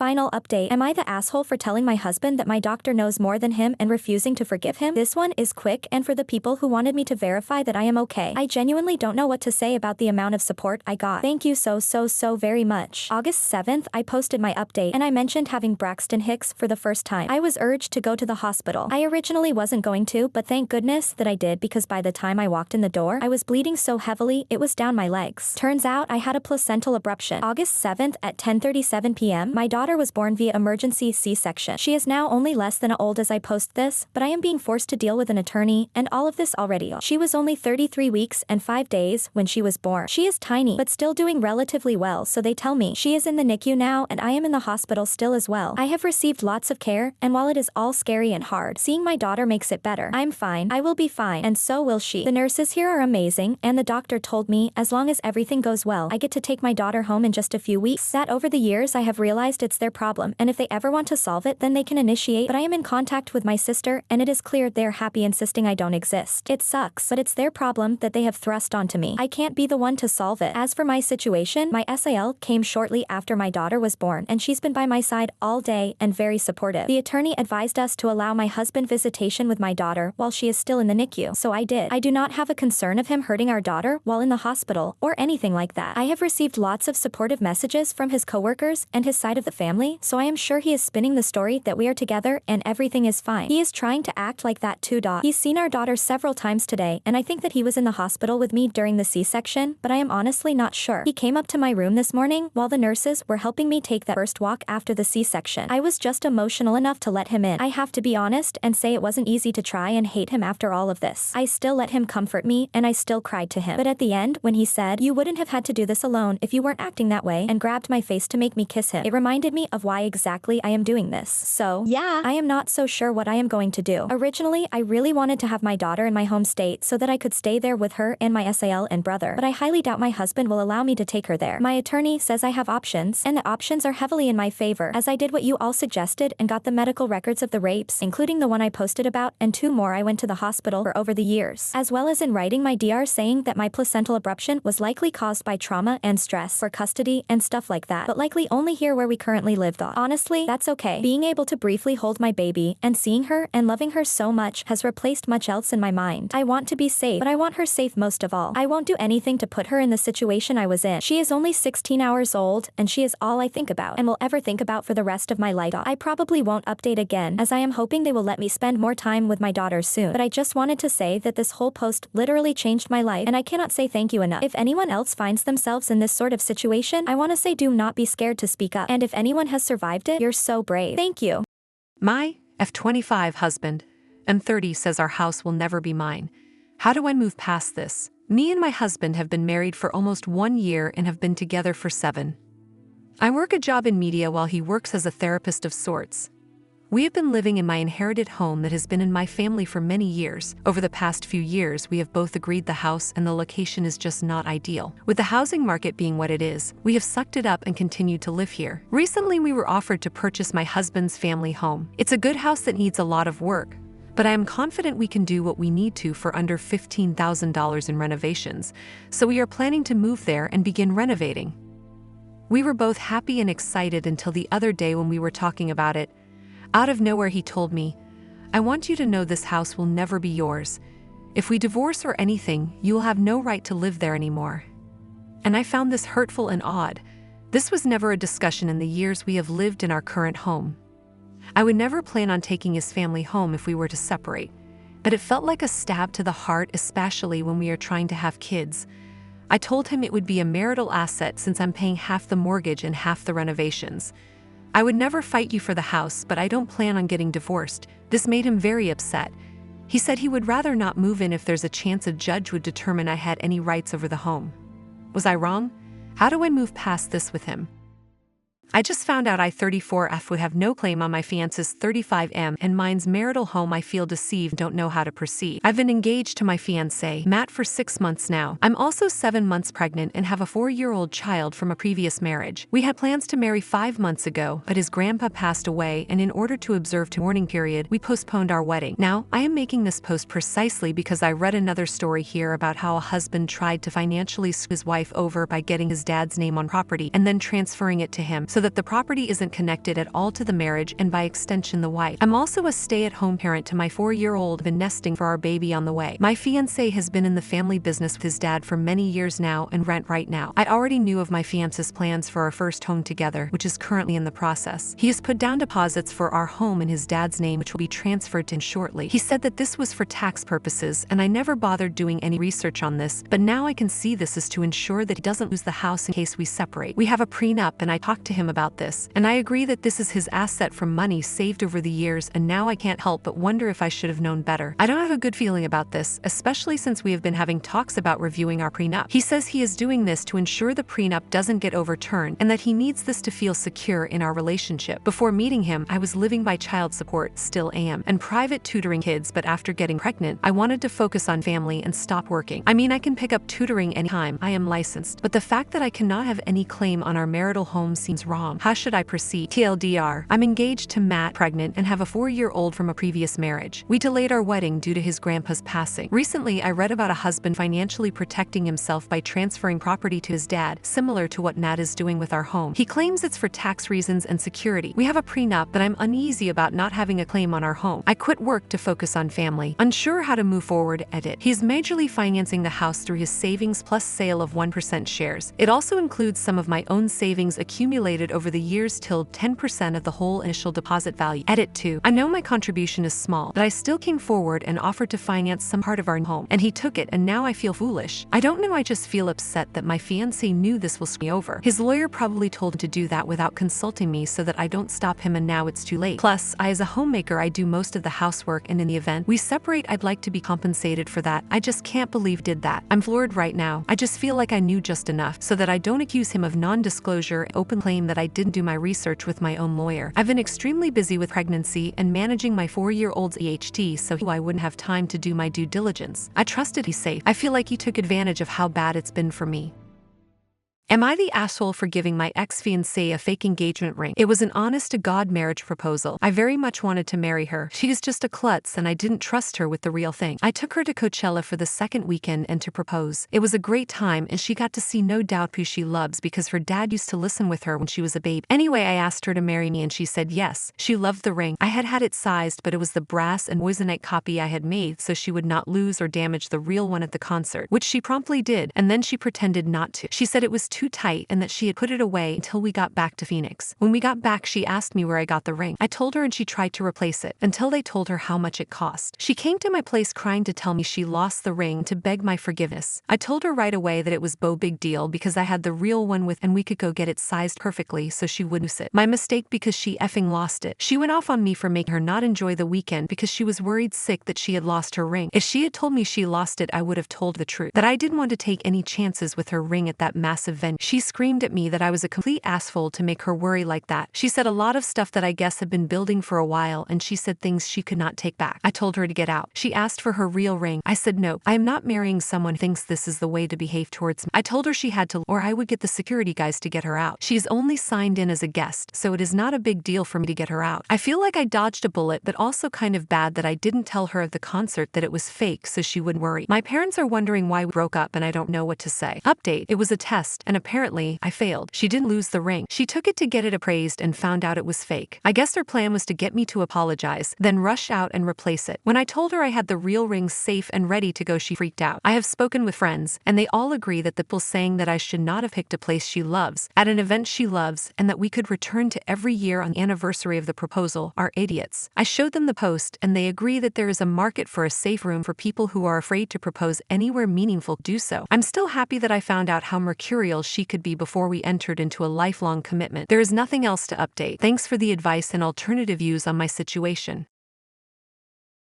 Final update. Am I the asshole for telling my husband that my doctor knows more than him and refusing to forgive him? This one is quick and for the people who wanted me to verify that I am okay. I genuinely don't know what to say about the amount of support I got. Thank you so very much. August 7th, I posted my update and I mentioned having Braxton Hicks for the first time. I was urged to go to the hospital. I originally wasn't going to, but thank goodness that I did because by the time I walked in the door, I was bleeding so heavily it was down my legs. Turns out I had a placental abruption. August 7th at 10:37 p.m., my daughter was born via emergency C-section. She is now only less than old as I post this, but I am being forced to deal with an attorney and all of this already. She was only 33 weeks and 5 days when she was born. She is tiny, but still doing relatively well, so they tell me. She is in the NICU now and I am in the hospital still as well. I have received lots of care, and while it is all scary and hard, seeing my daughter makes it better. I'm fine. I will be fine, and so will she. The nurses here are amazing, and the doctor told me as long as everything goes well, I get to take my daughter home in just a few weeks. That over the years I have realized it's their problem, and if they ever want to solve it, then they can initiate, but I am in contact with my sister, and it is clear they're happy insisting I don't exist. It sucks, but it's their problem that they have thrust onto me. I can't be the one to solve it. As for my situation, my SAL came shortly after my daughter was born, and she's been by my side all day and very supportive. The attorney advised us to allow my husband visitation with my daughter while she is still in the NICU, so I did. I do not have a concern of him hurting our daughter while in the hospital or anything like that. I have received lots of supportive messages from his coworkers and his side of the family, so I am sure he is spinning the story that we are together and everything is fine. He is trying to act like that too. He's seen our daughter several times today, and I think that he was in the hospital with me during the C-section, but I am honestly not sure. He came up to my room this morning while the nurses were helping me take that first walk after the C-section. I was just emotional enough to let him in. I have to be honest and say it wasn't easy to try and hate him after all of this. I still let him comfort me, and I still cried to him. But at the end, when he said, "You wouldn't have had to do this alone if you weren't acting that way," and grabbed my face to make me kiss him, it reminded me of why exactly I am doing this. So, yeah, I am not so sure what I am going to do. Originally, I really wanted to have my daughter in my home state so that I could stay there with her and my SAL and brother, but I highly doubt my husband will allow me to take her there. My attorney says I have options, and the options are heavily in my favor, as I did what you all suggested and got the medical records of the rapes, including the one I posted about, and 2 more I went to the hospital for over the years, as well as in writing my DR saying that my placental abruption was likely caused by trauma and stress for custody and stuff like that, but likely only here where we currently live though. Honestly, that's okay. Being able to briefly hold my baby and seeing her and loving her so much has replaced much else in my mind. I want to be safe, but I want her safe most of all. I won't do anything to put her in the situation I was in. She is only 16 hours old, and she is all I think about and will ever think about for the rest of my life. I probably won't update again, as I am hoping they will let me spend more time with my daughter soon, but I just wanted to say that this whole post literally changed my life, and I cannot say thank you enough. If anyone else finds themselves in this sort of situation, I want to say do not be scared to speak up, and if anyone has survived it, you're so brave. Thank you. My F25 Husband M30 says our house will never be mine. How do I move past this? Me and my husband have been married for almost 1 year and have been together for 7. I work a job in media while he works as a therapist of sorts. We have been living in my inherited home that has been in my family for many years. Over the past few years, we have both agreed the house and the location is just not ideal. With the housing market being what it is, we have sucked it up and continued to live here. Recently, we were offered to purchase my husband's family home. It's a good house that needs a lot of work, but I am confident we can do what we need to for under $15,000 in renovations, so we are planning to move there and begin renovating. We were both happy and excited until the other day when we were talking about it. Out of nowhere he told me, "I want you to know this house will never be yours. If we divorce or anything, you will have no right to live there anymore." And I found this hurtful and odd. This was never a discussion in the years we have lived in our current home. I would never plan on taking his family home if we were to separate, but it felt like a stab to the heart, especially when we are trying to have kids. I told him it would be a marital asset since I'm paying half the mortgage and half the renovations. I would never fight you for the house, but I don't plan on getting divorced. This made him very upset. He said he would rather not move in if there's a chance a judge would determine I had any rights over the home. Was I wrong? How do I move past this with him? I just found out I 34F would have no claim on my fiance's 35M and mine's marital home. I feel deceived and don't know how to proceed. I've been engaged to my fiancé, Matt, for 6 months now. I'm also 7 months pregnant and have a 4-year-old child from a previous marriage. We had plans to marry 5 months ago, but his grandpa passed away, and in order to observe the mourning period, we postponed our wedding. Now, I am making this post precisely because I read another story here about how a husband tried to financially screw his wife over by getting his dad's name on property and then transferring it to him so so that the property isn't connected at all to the marriage and by extension the wife. I'm also a stay-at-home parent to my 4-year-old, been nesting for our baby on the way. My fiancé has been in the family business with his dad for many years now and rent right now. I already knew of my fiance's plans for our first home together, which is currently in the process. He has put down deposits for our home in his dad's name, which will be transferred to him shortly. He said that this was for tax purposes, and I never bothered doing any research on this, but now I can see this is to ensure that he doesn't lose the house in case we separate. We have a prenup, and I talked to him about this, and I agree that this is his asset from money saved over the years, and now I can't help but wonder if I should have known better. I don't have a good feeling about this, especially since we have been having talks about reviewing our prenup. He says he is doing this to ensure the prenup doesn't get overturned and that he needs this to feel secure in our relationship. Before meeting him, I was living by child support, still am, and private tutoring kids, but after getting pregnant, I wanted to focus on family and stop working. I mean, I can pick up tutoring anytime, I am licensed, but the fact that I cannot have any claim on our marital home seems wrong. How should I proceed? TLDR, I'm engaged to Matt, pregnant, and have a 4-year-old from a previous marriage. We delayed our wedding due to his grandpa's passing. Recently, I read about a husband financially protecting himself by transferring property to his dad, similar to what Matt is doing with our home. He claims it's for tax reasons and security. We have a prenup, but I'm uneasy about not having a claim on our home. I quit work to focus on family. Unsure how to move forward, edit. He's majorly financing the house through his savings plus sale of 1% shares. It also includes some of my own savings accumulated over the years till 10% of the whole initial deposit value. Edit 2. I know my contribution is small, but I still came forward and offered to finance some part of our home, and he took it, and now I feel foolish. I don't know, I just feel upset that my fiancé knew this will screw me over. His lawyer probably told him to do that without consulting me so that I don't stop him, and now it's too late. Plus, as a homemaker, I do most of the housework, and in the event we separate, I'd like to be compensated for that. I just can't believe did that. I'm floored right now. I just feel like I knew just enough so that I don't accuse him of non-disclosure, open claim that I didn't do my research with my own lawyer. I've been extremely busy with pregnancy and managing my 4-year-old's ADHD, so I wouldn't have time to do my due diligence. I trusted he's safe. I feel like he took advantage of how bad it's been for me. Am I the asshole for giving my ex-fiancée a fake engagement ring? It was an honest-to-God marriage proposal. I very much wanted to marry her. She is just a klutz, and I didn't trust her with the real thing. I took her to Coachella for the second weekend and to propose. It was a great time, and she got to see no doubt who she loves because her dad used to listen with her when she was a baby. Anyway, I asked her to marry me, and she said yes. She loved the ring. I had had it sized, but it was the brass and moissanite copy I had made so she would not lose or damage the real one at the concert, which she promptly did, and then she pretended not to. She said it was too tight and that she had put it away until we got back to Phoenix. When we got back, she asked me where I got the ring. I told her and she tried to replace it until they told her how much it cost. She came to my place crying to tell me she lost the ring to beg my forgiveness. I told her right away that it was no big deal because I had the real one with and we could go get it sized perfectly so she wouldn't lose it. My mistake because she effing lost it. She went off on me for making her not enjoy the weekend because she was worried sick that she had lost her ring. If she had told me she lost it, I would have told the truth. That I didn't want to take any chances with her ring at that massive venue. She screamed at me that I was a complete asshole to make her worry like that. She said a lot of stuff that I guess had been building for a while, and she said things she could not take back. I told her to get out. She asked for her real ring. I said no. I am not marrying someone who thinks this is the way to behave towards me. I told her she had to, or I would get the security guys to get her out. She is only signed in as a guest, so it is not a big deal for me to get her out. I feel like I dodged a bullet, but also kind of bad that I didn't tell her at the concert that it was fake so she wouldn't worry. My parents are wondering why we broke up and I don't know what to say. Update: it was a test, and apparently I failed. She didn't lose the ring. She took it to get it appraised and found out it was fake. I guess her plan was to get me to apologize, then rush out and replace it. When I told her I had the real ring safe and ready to go, she freaked out. I have spoken with friends, and they all agree that the people saying that I should not have picked a place she loves, at an event she loves, and that we could return to every year on the anniversary of the proposal are idiots. I showed them the post, and they agree that there is a market for a safe room for people who are afraid to propose anywhere meaningful to do so. I'm still happy that I found out how mercurial she could be before we entered into a lifelong commitment. There is nothing else to update. Thanks for the advice and alternative views on my situation.